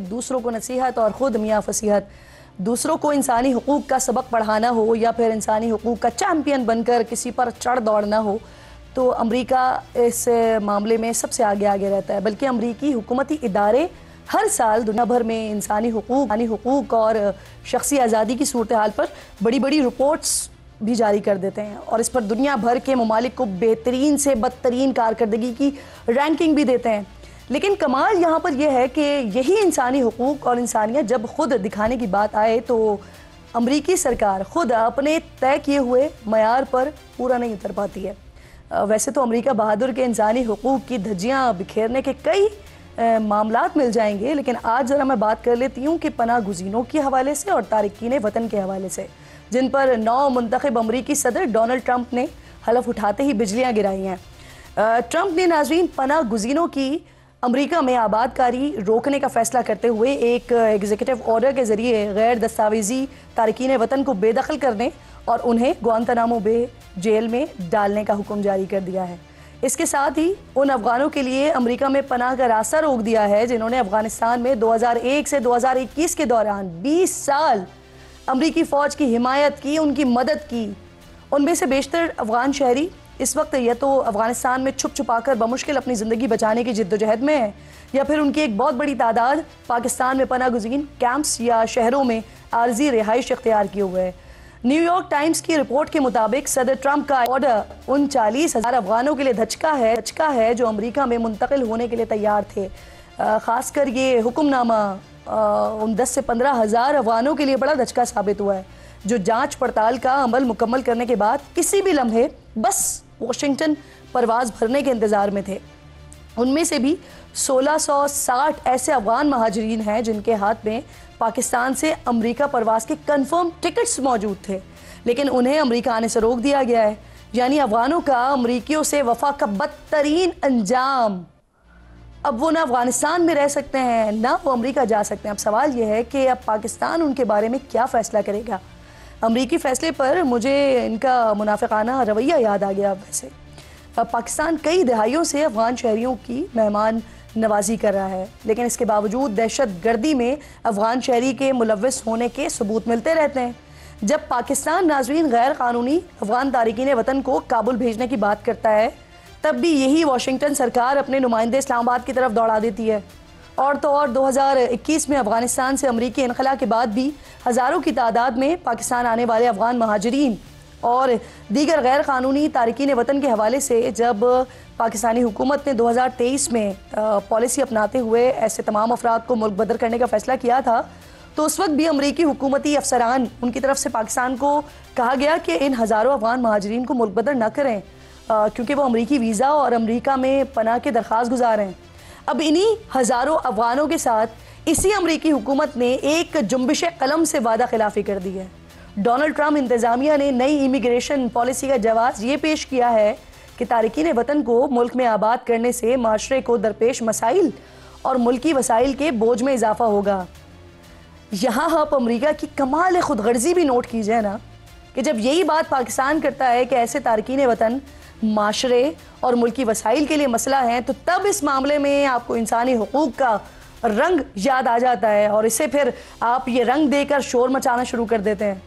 दूसरों को नसीहत और ख़ुद मियाँ फसीहत, दूसरों को इंसानी हुकूक का सबक पढ़ाना हो या फिर इंसानी हुकूक का चैम्पियन बनकर किसी पर चढ़ दौड़ना हो, तो अमरीका इस मामले में सबसे आगे आगे रहता है। बल्कि अमरीकी हुकूमती इदारे हर साल दुनिया भर में इंसानी हुकूक और शख्सी आज़ादी की सूरत हाल पर बड़ी बड़ी रिपोर्ट्स भी जारी कर देते हैं और इस पर दुनिया भर के ममालिक को बेहतरीन से बदतरीन कारकर्दगी की रैंकिंग भी देते हैं। लेकिन कमाल यहाँ पर यह है कि यही इंसानी हुकूक और इंसानियत जब खुद दिखाने की बात आए तो अमरीकी सरकार खुद अपने तय किए हुए मयार पर पूरा नहीं उतर पाती है। वैसे तो अमरीका बहादुर के इंसानी हुकूक की धज्जियाँ बिखेरने के कई मामलात मिल जाएंगे, लेकिन आज ज़रा मैं बात कर लेती हूँ कि पनाह गुज़ीनों के हवाले से और तारिकीन वतन के हवाले से, जिन पर नौ मुंतखब अमरीकी सदर डोनाल्ड ट्रंप ने हलफ उठाते ही बिजलियाँ गिराई हैं। ट्रंप ने नाज़रीन पनाह गुज़ीनों की अमरीका में आबादकारी रोकने का फैसला करते हुए एक एग्जीक्यूटिव ऑर्डर के ज़रिए गैर दस्तावेजी तारिकीन वतन को बेदखल करने और उन्हें गुआंतानामो बे जेल में डालने का हुक्म जारी कर दिया है। इसके साथ ही उन अफगानों के लिए अमरीका में पनाह का रास्ता रोक दिया है जिन्होंने अफगानिस्तान में 2001 से 2021 के दौरान 20 साल अमरीकी फ़ौज की हिमायत की, उनकी मदद की। उनमें से बेशतर अफगान शहरी इस वक्त या तो अफगानिस्तान में छुप छुपा कर बमुश्किल अपनी ज़िंदगी बचाने की जिद्दोजहद में है, या फिर उनकी एक बहुत बड़ी तादाद पाकिस्तान में पनाह गुज़ीन कैंप्स या शहरों में आर्जी रिहाइश इख्तियार किए हुए है। न्यूयॉर्क टाइम्स की रिपोर्ट के मुताबिक सदर ट्रंप का ऑर्डर 39,000 अफगानों के लिए धचका है जो अमरीका में मुंतकिल होने के लिए तैयार थे। ख़ासकर ये हुक्मनामा उन 10 से 15,000 अफगानों के लिए बड़ा धचका साबित हुआ है, जो जांच पड़ताल का अमल मुकम्मल करने के बाद किसी भी लम्हे बस वाशिंगटन परवाज़ भरने के इंतज़ार में थे। उनमें से भी 1660 ऐसे अफगान महाजरीन हैं जिनके हाथ में पाकिस्तान से अमरीका परवाज़ के कन्फर्म टिकट्स मौजूद थे, लेकिन उन्हें अमरीका आने से रोक दिया गया है। यानी अफगानों का अमरीकियों से वफा का बदतरीन अंजाम। अब वो ना अफगानिस्तान में रह सकते हैं ना वो अमरीका जा सकते हैं। अब सवाल यह है कि अब पाकिस्तान उनके बारे में क्या फ़ैसला करेगा। अमरीकी फ़ैसले पर मुझे इनका मुनाफिकाना रवैया याद आ गया। वैसे अब पाकिस्तान कई दहाइयों से अफ़गान शहरियों की मेहमान नवाजी कर रहा है, लेकिन इसके बावजूद दहशत गर्दी में अफ़गान शहरी के मुलव्वस होने के सबूत मिलते रहते हैं। जब पाकिस्तान नाज़रीन गैर कानूनी अफ़गान तारिकीन वतन को काबुल भेजने की बात करता है, तब भी यही वाशिंगटन सरकार अपने नुमाइंदे इस्लामाबाद की तरफ दौड़ा देती है। और तो और 2021 में अफ़गानिस्तान से अमरीकी इनखला के बाद भी हज़ारों की तादाद में पाकिस्तान आने वाले अफ़गान महाजरीन और दीगर गैर कानूनी तारिकीन वतन के हवाले से जब पाकिस्तानी हुकूमत ने 2023 में पॉलिसी अपनाते हुए ऐसे तमाम अफराद को मुल्क बदर करने का फ़ैसला किया था, तो उस वक्त भी अमरीकी हुकूमती अफसरान उनकी तरफ से पाकिस्तान को कहा गया कि इन हज़ारों अफ़गान महाजरीन को मुल्क बदर न करें, क्योंकि वो अमरीकी वीज़ा और अमरीका में पनाह के दरख्वास्त गुजार हैं। अब इन्हीं हज़ारों अफ़गानों के साथ इसी अमरीकी हुकूमत ने एक जुम्बिश कलम से वादा खिलाफ़ी कर दी है। डोनाल्ड ट्रंप इंतज़ामिया ने नई इमिग्रेशन पॉलिसी का जवाब ये पेश किया है कि तारिकीन वतन को मुल्क में आबाद करने से माशरे को दरपेश मसाइल और मुल्की वसाइल के बोझ में इजाफा होगा। यहाँ आप अमरीका की कमाल खुदगर्जी भी नोट कीजिए ना, कि जब यही बात पाकिस्तान करता है कि ऐसे तारिकीन वतन माशरे और मुल्की वसाइल के लिए मसला है, तो तब इस मामले में आपको इंसानी हुकूक का रंग याद आ जाता है और इसे फिर आप ये रंग देकर शोर मचाना शुरू कर देते हैं।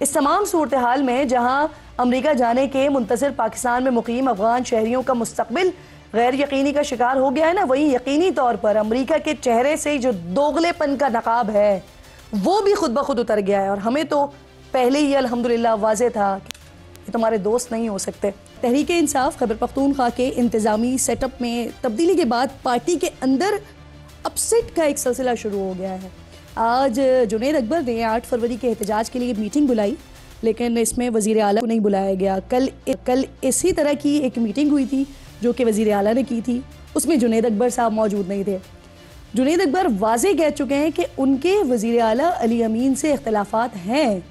इस तमाम सूरत हाल में जहाँ अमरीका जाने के मुंतज़िर पाकिस्तान में मुकीम अफ़गान शहरियों का मुस्तक़बिल गैर यकीनी का शिकार हो गया है ना, वहीं यकीनी तौर पर अमरीका के चेहरे से जो दोगलेपन का नकाब है वो भी खुद ब खुद उतर गया है। और हमें तो पहले ही अल्हम्दुलिल्लाह वाज़े था कि तुम्हारे दोस्त नहीं हो सकते। तहरीक इंसाफ खैबर पख्तूनख्वा के इंतज़ामी सेटअप में तब्दीली के बाद पार्टी के अंदर अपसेट का एक सिलसिला शुरू हो गया है। आज जुनैद अकबर ने 8 फरवरी के एहतजाज के लिए मीटिंग बुलाई, लेकिन इसमें वज़ीर आला को नहीं बुलाया गया। कल इसी तरह की एक मीटिंग हुई थी जो कि वज़ीर आला ने की थी, उसमें जुनैद अकबर साहब मौजूद नहीं थे। जुनैद अकबर वाज़े कह चुके हैं कि उनके वज़ीर आला अली अमीन से इख्तलाफात हैं।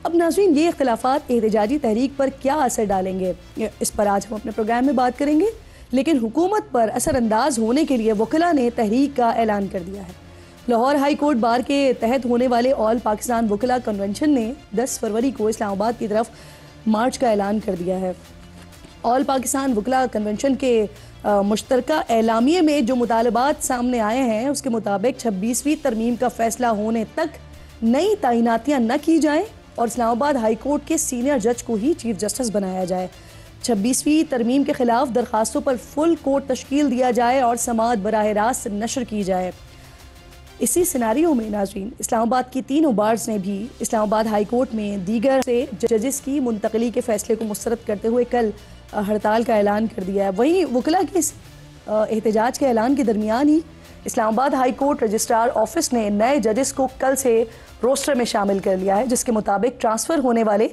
अब नाज़रीन, ये इख्तलाफात एहतजाजी तहरीक पर क्या असर डालेंगे, इस पर आज हम अपने प्रोग्राम में बात करेंगे। लेकिन हुकूमत पर असरअंदाज होने के लिए वकला ने तहरीक का ऐलान कर दिया है। लाहौर हाई कोर्ट बार के तहत होने वाले ऑल पाकिस्तान वकला कन्वेंशन ने 10 फरवरी को इस्लामाबाद की तरफ मार्च का ऐलान कर दिया है ऑल पाकिस्तान वकला कन्वेंशन के मुश्तरका एलामिये में जो मुतालबात सामने आए हैं उसके मुताबिक 26वीं तरमीम का फैसला होने तक नई तैनातियाँ न की जाएं और इस्लामाबाद हाई कोर्ट के सीनियर जज को ही चीफ जस्टिस बनाया जाए। 26वीं तरमीम के खिलाफ दरखास्तों पर फुल कोर्ट तश्कील दिया जाए और समाअत बराह रास्त नशर की जाए। इसी सिनारियो में नाज़रीन, इस्लामाबाद की तीनों बार्स ने भी इस्लामाबाद हाई कोर्ट में दीगर से जजेस की मुंतकली के फैसले को मुस्तरद करते हुए कल हड़ताल का ऐलान कर दिया है। वहीं वकला के इस एहतजाज के ऐलान के दरमियान ही Islamabad high court registrar office ने नए जजेस को कल से रोस्टर में शामिल कर लिया है, जिसके मुताबिक ट्रांसफ़र होने वाले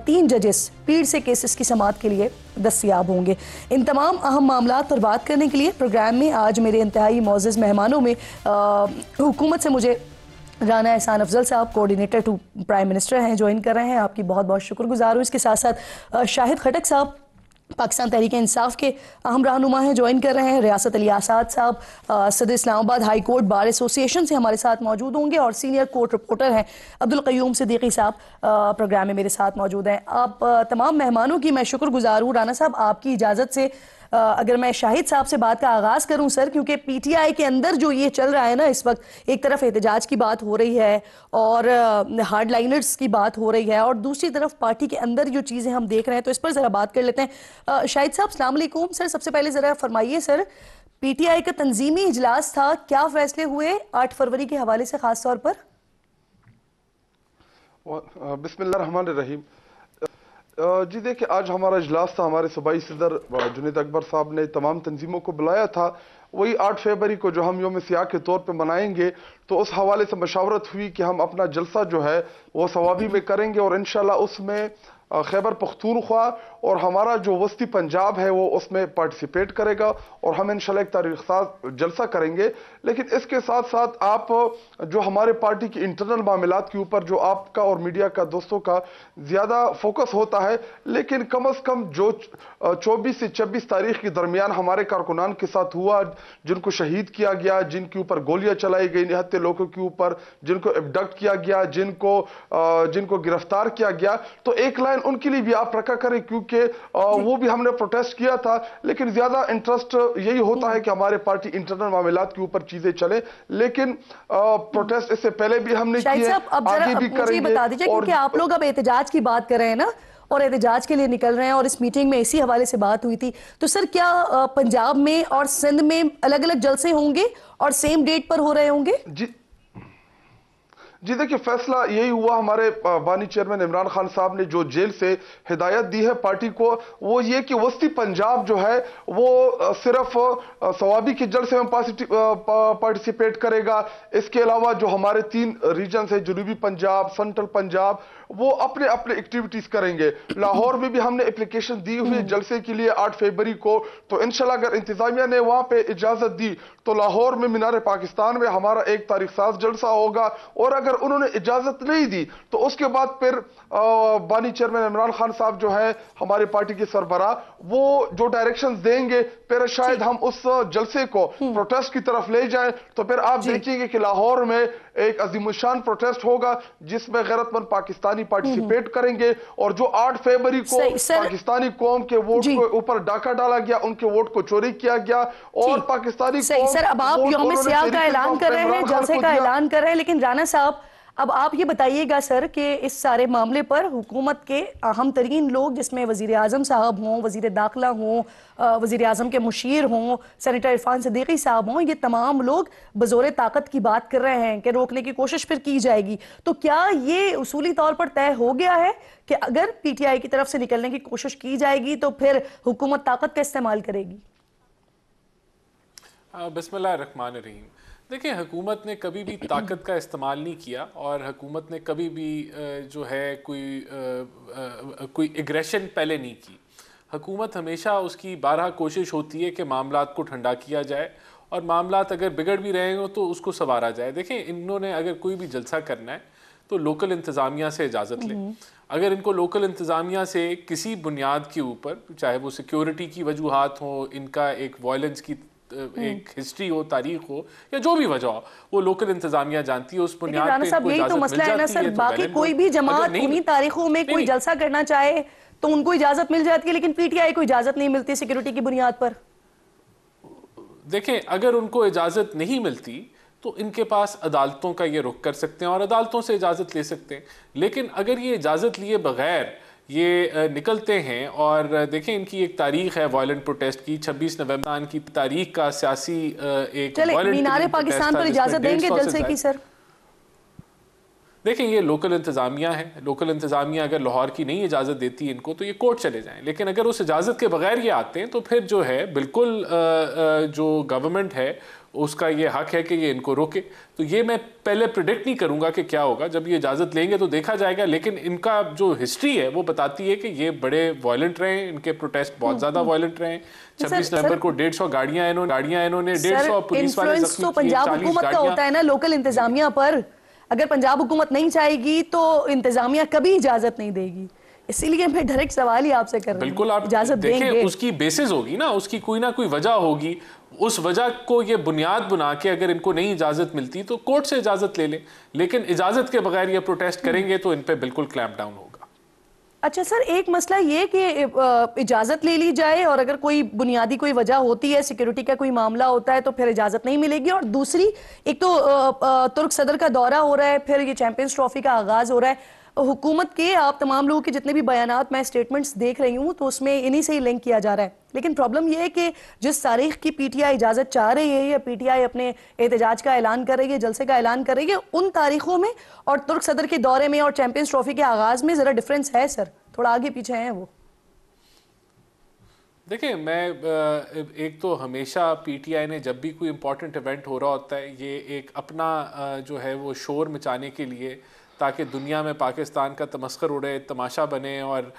3 जजेस पीड़ से केसेस की समाअत के लिए दस्तयाब होंगे। इन तमाम अहम मामलात पर बात करने के लिए प्रोग्राम में आज मेरे इंतहाई मोअज़्ज़ज़ मेहमानों में हुकूमत से मुझे राना एहसान अफजल साहब, कोऑर्डिनेटर टू प्राइम मिनिस्टर हैं, ज्वाइन कर रहे हैं। आपकी बहुत बहुत शुक्रगुजार हूँ। इसके साथ साथ शाहिद खटक साहब पाकिस्तान तहरीक इंसाफ के अहम रहनुमा हैं, ज्वाइन कर रहे हैं। रियासत अली आसाद साहब सदर Islamabad high court bar association से हमारे साथ मौजूद होंगे और सीनियर कोर्ट रिपोर्टर हैं अब्दुल क़य्यूम सिद्दीकी साहब प्रोग्राम में मेरे साथ मौजूद हैं। आप तमाम मेहमानों की मैं शुक्रगुजार हूँ। राना साहब, आपकी इजाज़त से अगर मैं शाहिद साहब से बात का आगाज़ करूं सर, क्योंकि पीटीआई के अंदर जो ये चल रहा है ना इस वक्त, एक तरफ एहतजाज की बात हो रही है और हार्ड लाइनर्स की बात हो रही है और दूसरी तरफ पार्टी के अंदर जो चीज़ें हम देख रहे हैं, तो इस पर ज़रा बात कर लेते हैं। शाहिद साहब अस्सलाम वालेकुम सर, सबसे पहले ज़रा फरमाइए सर, पीटीआई का तंजीमी इजलास था, क्या फैसले हुए 8 फरवरी के हवाले से खास तौर पर? बिस्मिल्लाह रहमान रहीम। जी देखिए, आज हमारा इजलास था। हमारे सूबाई सदर जुनैद अकबर साहब ने तमाम तंजीमों को बुलाया था। वही 8 फरवरी को जो हम योम सियाह के तौर पे मनाएंगे, तो उस हवाले से मशावरत हुई कि हम अपना जलसा जो है वो सवाबी में करेंगे और इंशाल्लाह उसमें खैबर पख्तूनख्वा और हमारा जो वस्ती पंजाब है वो उसमें पार्टिसिपेट करेगा और हम इंशाल्लाह एक तारीख साथ जलसा करेंगे। लेकिन इसके साथ साथ आप जो हमारे पार्टी की इंटरनल मामलात के ऊपर जो आपका और मीडिया का दोस्तों का ज़्यादा फोकस होता है, लेकिन कम अज़ कम जो 24 से 26 तारीख के दरमियान हमारे कारकुनान के साथ हुआ, जिनको शहीद किया गया, जिनके ऊपर गोलियां चलाई गई निहत्ते लोगों के ऊपर, जिनको एबडक्ट किया गया, जिनको गिरफ्तार किया गया, तो एक लाइन उनके लिए भी आप रखा करें, क्योंकि वो भी हमने प्रोटेस्ट किया था। लेकिन ज्यादा इंटरेस्ट यही होता है कि हमारे पार्टी इंटरनल मामलात के ऊपर चीजें चले, लेकिन प्रोटेस्ट इससे पहले भी हमने किए, आगे भी करेंगे। बता दीजिए, क्योंकि आप लोग अब एहतजाज की बात कर रहे हैं ना और एहतजाज के लिए निकल रहे हैं और इस मीटिंग में इसी हवाले से बात हुई थी, तो सर क्या पंजाब में और सिंध में अलग अलग जलसे होंगे और सेम डेट पर हो रहे होंगे? जी देखिए, फैसला यही हुआ। हमारे बानी चेयरमैन इमरान खान साहब ने जो जेल से हिदायत दी है पार्टी को, वो ये कि वस्ती पंजाब जो है वो सिर्फ सवाबी के जलसे में पार्टिसिपेट करेगा। इसके अलावा जो हमारे 3 रीजन है, जनूबी पंजाब, सेंट्रल पंजाब, वो अपने अपने एक्टिविटीज करेंगे। लाहौर में भी हमने एप्लीकेशन दी हुई है जलसे के लिए 8 फरवरी को, तो इंशाल्लाह अगर इंतजामिया ने वहां पे इजाजत दी तो लाहौर में मीनार पाकिस्तान में हमारा 1 तारीख 7 जलसा होगा। और अगर उन्होंने इजाजत नहीं दी तो उसके बाद फिर बानी चेयरमैन इमरान खान साहब जो है हमारे पार्टी के सरबराह, वो जो डायरेक्शंस देंगे, फिर शायद हम उस जलसे को प्रोटेस्ट की तरफ ले जाएं। तो फिर आप देखिएगा कि लाहौर में एक अजीमुशान प्रोटेस्ट होगा जिसमें गैरतमंद पाकिस्तानी पार्टिसिपेट करेंगे। और जो 8 फरवरी को पाकिस्तानी कौम के वोट के ऊपर डाका डाला गया, उनके वोट को चोरी किया गया और पाकिस्तानी कौम, सर अब आप यौम सियाह का ऐलान कर रहे हैं, जलसे का ऐलान कर रहे हैं, लेकिन राना साहब अब आप ये बताइएगा सर कि इस सारे मामले पर हुकूमत के अहम तरीन लोग, जिसमें वज़ीर आज़म साहब हों, वज़ीर दाखिला हों, वज़ीर आज़म के मुशीर हों, सेनेटर इरफान सिद्दीकी साहब हों, ये तमाम लोग बज़ोर ताकत की बात कर रहे हैं कि रोकने की कोशिश फिर की जाएगी। तो क्या ये उसूली तौर पर तय हो गया है कि अगर पीटीआई की तरफ से निकलने की कोशिश की जाएगी तो फिर हुकूमत ताकत का इस्तेमाल करेगी? बिस्मिल्लाह रहमान रहीम। देखिए, हुकूमत ने कभी भी ताकत का इस्तेमाल नहीं किया और हुकूमत ने कभी भी जो है कोई एग्रेशन पहले नहीं की। हुकूमत हमेशा उसकी 12 कोशिश होती है कि मामलात को ठंडा किया जाए और मामलात अगर बिगड़ भी रहे हो तो उसको संवारा जाए। देखें, इन्होंने अगर कोई भी जलसा करना है तो लोकल इंतज़ामिया से इजाज़त लें। अगर इनको लोकल इंतज़ामिया से किसी बुनियाद के ऊपर, चाहे वो सिक्योरिटी की वजूहात हो, इनका एक वायलेंस की एक हिस्ट्री हो, तारीख हो, या जो भी वजह हो, वो लोकल इंतजामिया जानती है, उस बुनियाद पे इनको इजाजत मिल जाती है। बाकी कोई भी जमात उन्हीं तारीखों में कोई जलसा करना चाहे तो उनको इजाजत मिल जाती है, लेकिन पीटीआई को इजाजत नहीं मिलती सिक्योरिटी की बुनियाद पर। देखें, अगर उनको इजाजत नहीं मिलती तो इनके पास अदालतों का ये रुख कर सकते हैं और अदालतों से इजाजत ले सकते हैं। लेकिन अगर ये इजाजत लिए बगैर ये निकलते हैं, और देखें इनकी एक तारीख है वायलेंट प्रोटेस्ट की, 26 नवंबर की तारीख का सियासी एक मीनारे पाकिस्तान पर इजाजत देंगे जलसे की सर? देखें, ये लोकल इंतज़ामिया है, लोकल इंतज़ामिया अगर लाहौर की नहीं इजाज़त देती है इनको तो ये कोर्ट चले जाएं। लेकिन अगर उस इजाज़त के बगैर ये आते हैं तो फिर जो है बिल्कुल जो गवर्नमेंट है उसका ये हक है कि ये इनको रोके। तो ये मैं पहले प्रिडिक्ट नहीं करूंगा कि क्या होगा, जब ये इजाज़त लेंगे तो देखा जाएगा। लेकिन इनका जो हिस्ट्री है वो बताती है कि ये बड़े वायलेंट रहे, इनके प्रोटेस्ट बहुत ज़्यादा वायलेंट रहे। 26 नवंबर को 150 गाड़ियाँ इन्होंने 150 पुलिस वाले जख्मी किए, पंजाब हुकूमत का होता है ना लोकल इंतजामिया पर। अगर पंजाब हुकूमत नहीं चाहेगी तो इंतजामिया कभी इजाजत नहीं देगी। इसीलिए मैं डायरेक्ट सवाल ही आपसे कर रही हूं। बिल्कुल, आप इजाजत देंगे, उसकी बेसिस होगी ना, उसकी कोई ना कोई वजह होगी। उस वजह को ये बुनियाद बना के अगर इनको नहीं इजाजत मिलती तो कोर्ट से इजाजत ले लें। लेकिन इजाजत के बगैर ये प्रोटेस्ट करेंगे तो इन पे बिल्कुल क्लैंप डाउन होगा। अच्छा सर, एक मसला ये कि इजाजत ले ली जाए और अगर कोई बुनियादी कोई वजह होती है, सिक्योरिटी का कोई मामला होता है तो फिर इजाजत नहीं मिलेगी। और दूसरी, एक तो तुर्क सदर का दौरा हो रहा है, फिर ये चैंपियंस ट्रॉफी का आगाज हो रहा है। हुकूमत के आप तमाम लोगों के जितने भी बयानात मैं स्टेटमेंट्स देख रही हूँ तो उसमें इन्हीं से ही लिंक किया जा रहा है। लेकिन प्रॉब्लम यह है कि जिस तारीख की पीटीआई इजाजत चाह रही है या पीटीआई अपने एहतजाज का ऐलान कर रही है, जलसे का ऐलान कर रही है, उन तारीखों में और तुर्क सदर के दौरे में और चैंपियंस ट्रॉफी के आगाज में जरा डिफरेंस है सर, थोड़ा आगे पीछे हैं वो। देखिए, मैं एक तो हमेशा पीटीआई ने जब भी कोई इम्पोर्टेंट इवेंट हो रहा होता है ये एक अपना जो है वो शोर मचाने के लिए, ताकि दुनिया में पाकिस्तान का तमस्खर उड़े, तमाशा बने और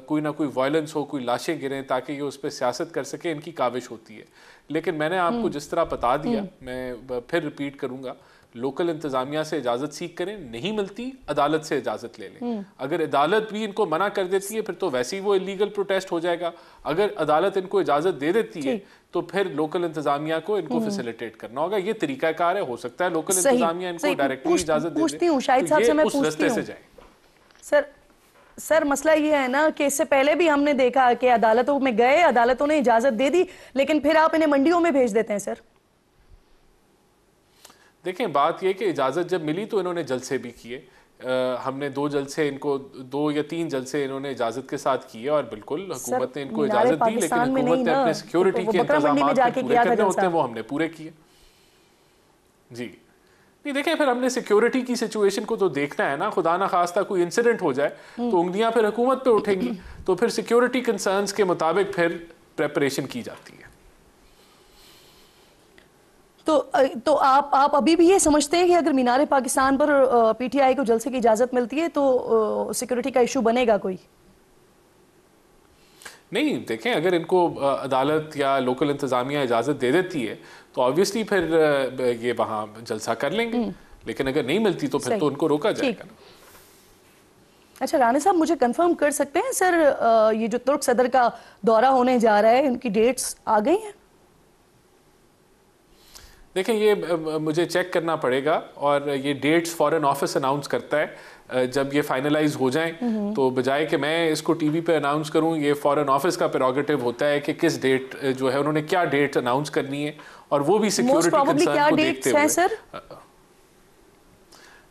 कोई ना कोई वायलेंस हो, कोई लाशें गिरें, ताकि ये उस पर सियासत कर सके, इनकी काविश होती है। लेकिन मैंने आपको जिस तरह बता दिया, मैं फिर रिपीट करूँगा, लोकल इंतज़ामिया से इजाज़त सीख करें, नहीं मिलती अदालत से इजाज़त ले लें। अगर अदालत भी इनको मना कर देती है फिर तो वैसे ही वो इलीगल प्रोटेस्ट हो जाएगा। अगर अदालत इनको इजाज़त दे देती है तो फिर लोकल इंतज़ामिया को इनको फैसिलिटेट करना होगा। ये तरीकाकार है, हो सकता है लोकल इंतज़ामिया इनको डायरेक्टली इजाज़त दे दे, शाहिद साहब से मैं उस रास्ते से जाए। सर मसला ये है ना कि इससे पहले भी हमने देखा कि अदालतों में गए, अदालतों ने इजाज़त दे दी, लेकिन फिर आप इन्हें मंडियों में भेज देते हैं सर। देखें, बात यह कि इजाज़त जब मिली तो इन्होंने जलसे भी किए। हमने 2 जलसे इनको 2 या 3 जलसे इन्होंने इजाज़त के साथ किए और बिल्कुल हुकूमत ने इनको इजाज़त दी, लेकिन हुकूमत ने अपने सिक्योरिटी के इंतजाम पूरे करने होते हैं वो हमने पूरे किए। जी नहीं, देखें, फिर हमने सिक्योरिटी की सिचुएशन को तो देखना है ना। खुदा ना खास्ता कोई इंसिडेंट हो जाए तो उंगलियां फिर हुकूमत पे उठेंगी, तो फिर सिक्योरिटी कंसर्न्स के मुताबिक फिर प्रेपरेशन की जाती है। तो आप अभी भी ये समझते हैं कि अगर मीनारे पाकिस्तान पर पीटीआई को जलसे की इजाजत मिलती है तो सिक्योरिटी का इशू बनेगा कोई? नहीं, देखें, अगर इनको अदालत या लोकल इंतज़ामिया इजाज़त दे देती है तो ऑब्वियसली फिर ये वहाँ जलसा कर लेंगे। लेकिन अगर नहीं मिलती तो फिर तो उनको रोका जाएगा। अच्छा राना साहब, मुझे कंफर्म कर सकते हैं सर, ये जो तुर्क सदर का दौरा होने जा रहा है उनकी डेट्स आ गई हैं? देखें, ये मुझे चेक करना पड़ेगा और ये डेट्स फॉरेन ऑफिस अनाउंस करता है। जब ये फाइनलाइज हो जाएं तो बजाय कि मैं इसको टीवी पे अनाउंस करूं, ये फॉरेन ऑफिस का प्रेरोगेटिव होता है कि किस डेट जो है उन्होंने क्या डेट अनाउंस करनी है, और वो भी सिक्योरिटी कंसर्न को देखते हुए। सर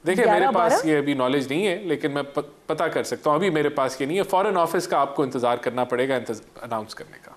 देखिए, मेरे पास ये अभी नॉलेज नहीं है, लेकिन मैं पता कर सकता हूँ। अभी मेरे पास ये नहीं है। फॉरेन ऑफिस का आपको इंतजार करना पड़ेगा अनाउंस करने का।